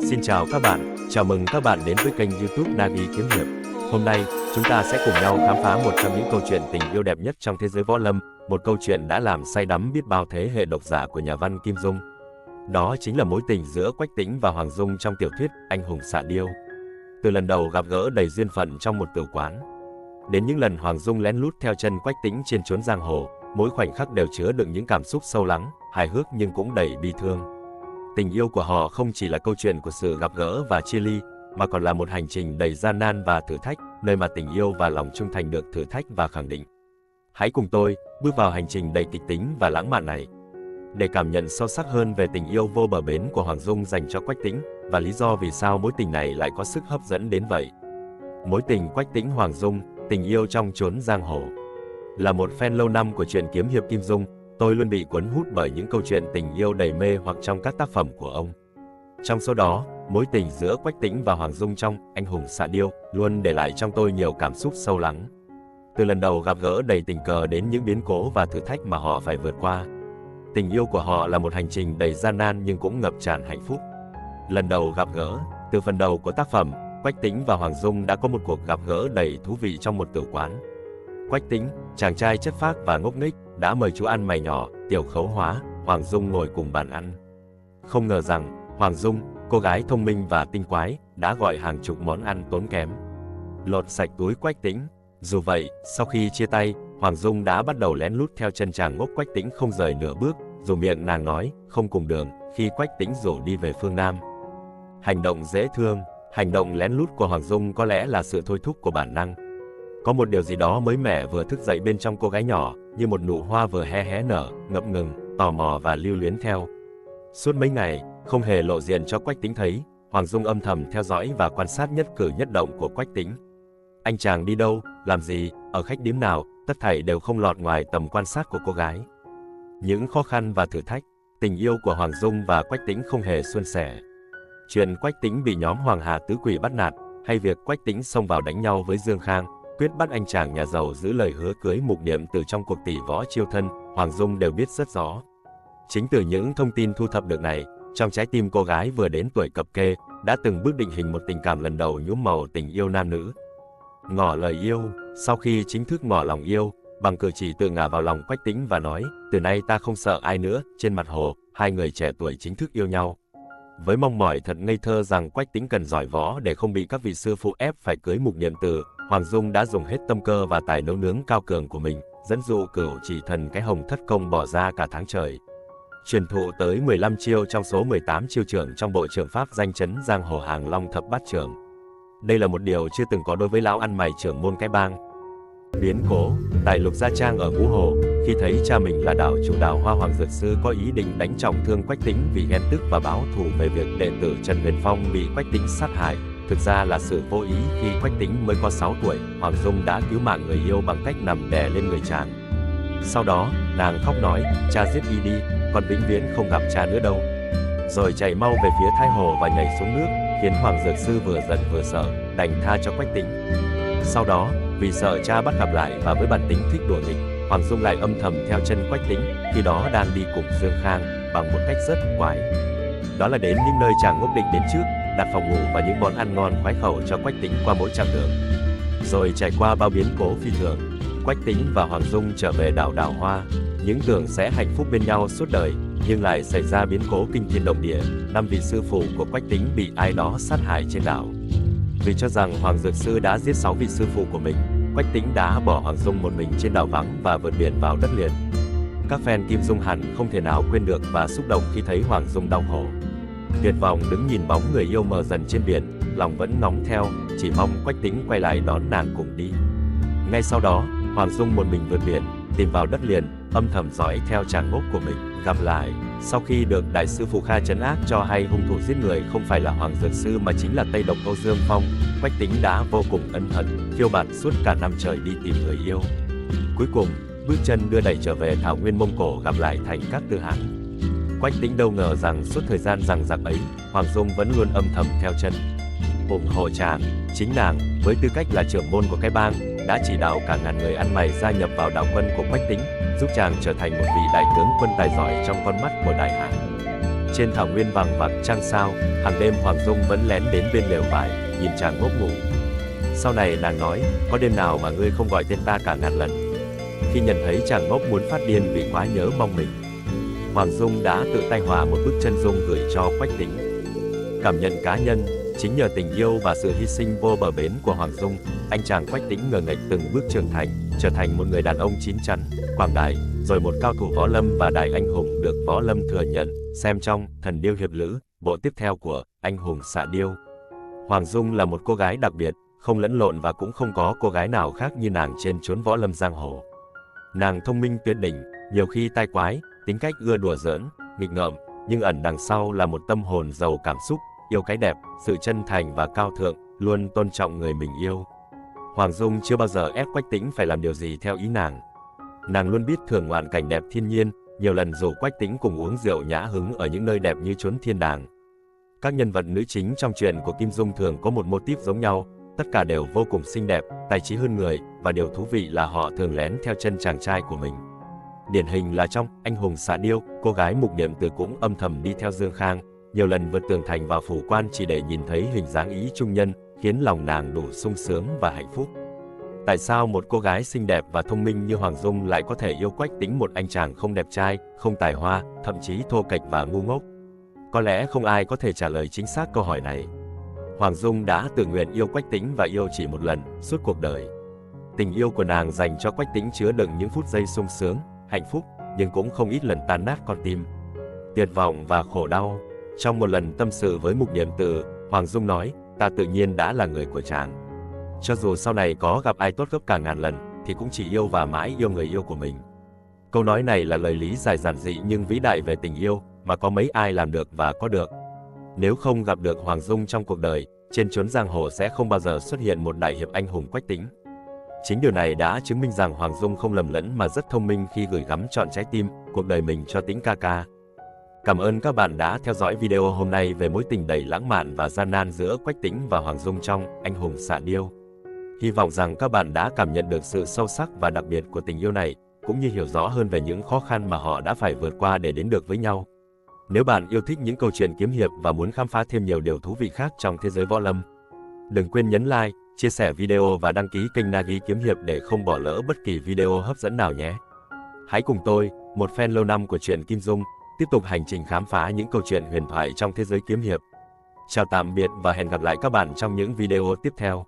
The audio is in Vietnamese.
Xin chào các bạn, chào mừng các bạn đến với kênh YouTube Nagi Kiếm Hiệp. Hôm nay, chúng ta sẽ cùng nhau khám phá một trong những câu chuyện tình yêu đẹp nhất trong thế giới võ lâm, một câu chuyện đã làm say đắm biết bao thế hệ độc giả của nhà văn Kim Dung. Đó chính là mối tình giữa Quách Tĩnh và Hoàng Dung trong tiểu thuyết Anh hùng xạ điêu. Từ lần đầu gặp gỡ đầy duyên phận trong một tử quán, đến những lần Hoàng Dung lén lút theo chân Quách Tĩnh trên chốn giang hồ, mỗi khoảnh khắc đều chứa đựng những cảm xúc sâu lắng, hài hước nhưng cũng đầy bi thương. Tình yêu của họ không chỉ là câu chuyện của sự gặp gỡ và chia ly, mà còn là một hành trình đầy gian nan và thử thách, nơi mà tình yêu và lòng trung thành được thử thách và khẳng định. Hãy cùng tôi bước vào hành trình đầy kịch tính và lãng mạn này, để cảm nhận sâu sắc hơn về tình yêu vô bờ bến của Hoàng Dung dành cho Quách Tĩnh, và lý do vì sao mối tình này lại có sức hấp dẫn đến vậy. Mối tình Quách Tĩnh Hoàng Dung, tình yêu trong chốn giang hồ. Là một fan lâu năm của truyện kiếm hiệp Kim Dung, tôi luôn bị cuốn hút bởi những câu chuyện tình yêu đầy mê hoặc trong các tác phẩm của ông. Trong số đó, mối tình giữa Quách Tĩnh và Hoàng Dung trong Anh hùng xạ điêu luôn để lại trong tôi nhiều cảm xúc sâu lắng. Từ lần đầu gặp gỡ đầy tình cờ đến những biến cố và thử thách mà họ phải vượt qua. Tình yêu của họ là một hành trình đầy gian nan nhưng cũng ngập tràn hạnh phúc. Lần đầu gặp gỡ, từ phần đầu của tác phẩm, Quách Tĩnh và Hoàng Dung đã có một cuộc gặp gỡ đầy thú vị trong một tử quán. Quách Tĩnh, chàng trai chất phác và ngốc nghếch, đã mời chú ăn mày nhỏ, Tiểu Khấu Hóa, Hoàng Dung ngồi cùng bàn ăn. Không ngờ rằng, Hoàng Dung, cô gái thông minh và tinh quái, đã gọi hàng chục món ăn tốn kém, lột sạch túi Quách Tĩnh. Dù vậy, sau khi chia tay, Hoàng Dung đã bắt đầu lén lút theo chân chàng ngốc Quách Tĩnh không rời nửa bước, dù miệng nàng nói không cùng đường khi Quách Tĩnh rủ đi về phương Nam. Hành động dễ thương, hành động lén lút của Hoàng Dung có lẽ là sự thôi thúc của bản năng. Có một điều gì đó mới mẻ vừa thức dậy bên trong cô gái nhỏ, như một nụ hoa vừa hé hé nở, ngập ngừng, tò mò và lưu luyến theo. Suốt mấy ngày, không hề lộ diện cho Quách Tĩnh thấy, Hoàng Dung âm thầm theo dõi và quan sát nhất cử nhất động của Quách Tĩnh. Anh chàng đi đâu, làm gì, ở khách điếm nào, tất thảy đều không lọt ngoài tầm quan sát của cô gái. Những khó khăn và thử thách, tình yêu của Hoàng Dung và Quách Tĩnh không hề suôn sẻ. Chuyện Quách Tĩnh bị nhóm Hoàng Hà Tứ Quỷ bắt nạt, hay việc Quách Tĩnh xông vào đánh nhau với Dương Khang, quyết bắt anh chàng nhà giàu giữ lời hứa cưới Mục Niệm từ trong cuộc tỷ võ chiêu thân, Hoàng Dung đều biết rất rõ. Chính từ những thông tin thu thập được này, trong trái tim cô gái vừa đến tuổi cập kê, đã từng bước định hình một tình cảm lần đầu nhuốm màu tình yêu nam nữ. Ngỏ lời yêu, sau khi chính thức ngỏ lòng yêu, bằng cử chỉ tự ngả vào lòng Quách Tĩnh và nói, từ nay ta không sợ ai nữa, trên mặt hồ, hai người trẻ tuổi chính thức yêu nhau. Với mong mỏi thật ngây thơ rằng Quách Tĩnh cần giỏi võ để không bị các vị sư phụ ép phải cưới Mục Niệm Từ, Hoàng Dung đã dùng hết tâm cơ và tài nấu nướng cao cường của mình, dẫn dụ Cửu Chỉ Thần cái hồng thất công bỏ ra cả tháng trời. Truyền thụ tới 15 chiêu trong số 18 chiêu trưởng trong bộ trưởng pháp danh chấn giang hồ Hàng Long thập bát trưởng. Đây là một điều chưa từng có đối với lão ăn mày trưởng môn cái bang. Biến cố, tại Lục Gia Trang ở Ngũ Hồ, khi thấy cha mình là đảo chủ Đào Hoa Hoàng Dược Sư có ý định đánh trọng thương Quách Tĩnh vì ghen tức và báo thù về việc đệ tử Trần Huyền Phong bị Quách Tĩnh sát hại, thực ra là sự vô ý. Khi Quách Tĩnh mới có 6 tuổi, Hoàng Dung đã cứu mạng người yêu bằng cách nằm đè lên người chàng. Sau đó, nàng khóc nói, cha giết y đi, con vĩnh viễn không gặp cha nữa đâu. Rồi chạy mau về phía Thái Hồ và nhảy xuống nước, khiến Hoàng Dược Sư vừa giận vừa sợ, đành tha cho Quách Tĩnh. Sau đó, vì sợ cha bắt gặp lại và với bản tính thích đùa nghịch, Hoàng Dung lại âm thầm theo chân Quách Tĩnh, khi đó đang đi cùng Dương Khang, bằng một cách rất quái. Đó là đến những nơi chàng ngốc định đến trước, đặt phòng ngủ và những món ăn ngon khoái khẩu cho Quách Tĩnh qua mỗi chặng đường. Rồi trải qua bao biến cố phi thường, Quách Tĩnh và Hoàng Dung trở về đảo Đào Hoa, những tưởng sẽ hạnh phúc bên nhau suốt đời, nhưng lại xảy ra biến cố kinh thiên động địa. 5 vị sư phụ của Quách Tĩnh bị ai đó sát hại trên đảo. Vì cho rằng Hoàng Dược Sư đã giết 6 vị sư phụ của mình, Quách Tĩnh đã bỏ Hoàng Dung một mình trên đảo vắng và vượt biển vào đất liền. Các fan Kim Dung hẳn không thể nào quên được và xúc động khi thấy Hoàng Dung đau khổ, tuyệt vọng đứng nhìn bóng người yêu mờ dần trên biển, lòng vẫn ngóng theo, chỉ mong Quách Tĩnh quay lại đón nàng cùng đi. Ngay sau đó, Hoàng Dung một mình vượt biển, tìm vào đất liền, âm thầm dõi theo chàng ngốc của mình. Gặp lại, sau khi được đại sư Phù Kha trấn áp cho hay hung thủ giết người không phải là Hoàng Dược Sư mà chính là Tây Độc Âu Dương Phong, Quách Tĩnh đã vô cùng ân hận, phiêu bạt suốt cả năm trời đi tìm người yêu. Cuối cùng, bước chân đưa đẩy trở về thảo nguyên Mông Cổ gặp lại Thành Các Tư Hãn. Quách Tĩnh đâu ngờ rằng suốt thời gian giằng giặc ấy, Hoàng Dung vẫn luôn âm thầm theo chân, ủng hộ chàng. Chính nàng, với tư cách là trưởng môn của cái bang, đã chỉ đạo cả ngàn người ăn mày gia nhập vào đạo quân của Quách Tĩnh, giúp chàng trở thành một vị đại tướng quân tài giỏi trong con mắt của đại hạ. Trên thảo nguyên vàng vặc trăng sao, hàng đêm Hoàng Dung vẫn lén đến bên lều vải, nhìn chàng ngốc ngủ. Sau này nàng nói, có đêm nào mà ngươi không gọi tên ta cả ngàn lần. Khi nhận thấy chàng ngốc muốn phát điên vì quá nhớ mong mình, Hoàng Dung đã tự tay hòa một bức chân dung gửi cho Quách Tĩnh. Cảm nhận cá nhân, chính nhờ tình yêu và sự hy sinh vô bờ bến của Hoàng Dung, anh chàng Quách Tĩnh ngờ nghệch từng bước trưởng thành, trở thành một người đàn ông chín chắn, quảng đại, rồi một cao thủ võ lâm và đại anh hùng được võ lâm thừa nhận. Xem trong Thần Điêu Hiệp Lữ, bộ tiếp theo của Anh Hùng Xạ Điêu. Hoàng Dung là một cô gái đặc biệt, không lẫn lộn và cũng không có cô gái nào khác như nàng trên chốn võ lâm giang hồ. Nàng thông minh tuyệt đỉnh, nhiều khi tai quái, tính cách ưa đùa giỡn, nghịch ngợm, nhưng ẩn đằng sau là một tâm hồn giàu cảm xúc, yêu cái đẹp, sự chân thành và cao thượng, luôn tôn trọng người mình yêu. Hoàng Dung chưa bao giờ ép Quách Tĩnh phải làm điều gì theo ý nàng. Nàng luôn biết thưởng ngoạn cảnh đẹp thiên nhiên, nhiều lần rủ Quách Tĩnh cùng uống rượu nhã hứng ở những nơi đẹp như chốn thiên đàng. Các nhân vật nữ chính trong truyện của Kim Dung thường có một mô típ giống nhau, tất cả đều vô cùng xinh đẹp, tài trí hơn người, và điều thú vị là họ thường lén theo chân chàng trai của mình. Điển hình là trong Anh Hùng Xạ Điêu, cô gái Mục Niệm Từ cũng âm thầm đi theo Dương Khang, nhiều lần vượt tường thành vào phủ quan chỉ để nhìn thấy hình dáng ý trung nhân, khiến lòng nàng đủ sung sướng và hạnh phúc. Tại sao một cô gái xinh đẹp và thông minh như Hoàng Dung lại có thể yêu Quách Tĩnh, một anh chàng không đẹp trai, không tài hoa, thậm chí thô kệch và ngu ngốc? Có lẽ không ai có thể trả lời chính xác câu hỏi này. Hoàng Dung đã tự nguyện yêu Quách Tĩnh và yêu chỉ một lần, suốt cuộc đời. Tình yêu của nàng dành cho Quách Tĩnh chứa đựng những phút giây sung sướng, hạnh phúc, nhưng cũng không ít lần tan nát con tim, tuyệt vọng và khổ đau. Trong một lần tâm sự với Mục Niệm Từ, Hoàng Dung nói, ta tự nhiên đã là người của chàng. Cho dù sau này có gặp ai tốt gấp cả ngàn lần, thì cũng chỉ yêu và mãi yêu người yêu của mình. Câu nói này là lời lý giải giản dị nhưng vĩ đại về tình yêu, mà có mấy ai làm được và có được. Nếu không gặp được Hoàng Dung trong cuộc đời, trên chốn giang hồ sẽ không bao giờ xuất hiện một đại hiệp anh hùng Quách Tĩnh. Chính điều này đã chứng minh rằng Hoàng Dung không lầm lẫn mà rất thông minh khi gửi gắm trọn trái tim, cuộc đời mình cho Tĩnh ca ca. Cảm ơn các bạn đã theo dõi video hôm nay về mối tình đầy lãng mạn và gian nan giữa Quách Tĩnh và Hoàng Dung trong Anh Hùng Xạ Điêu. Hy vọng rằng các bạn đã cảm nhận được sự sâu sắc và đặc biệt của tình yêu này, cũng như hiểu rõ hơn về những khó khăn mà họ đã phải vượt qua để đến được với nhau. Nếu bạn yêu thích những câu chuyện kiếm hiệp và muốn khám phá thêm nhiều điều thú vị khác trong thế giới võ lâm, đừng quên nhấn like, chia sẻ video và đăng ký kênh Nagi Kiếm Hiệp để không bỏ lỡ bất kỳ video hấp dẫn nào nhé. Hãy cùng tôi, một fan lâu năm của truyện Kim Dung, tiếp tục hành trình khám phá những câu chuyện huyền thoại trong thế giới kiếm hiệp. Chào tạm biệt và hẹn gặp lại các bạn trong những video tiếp theo.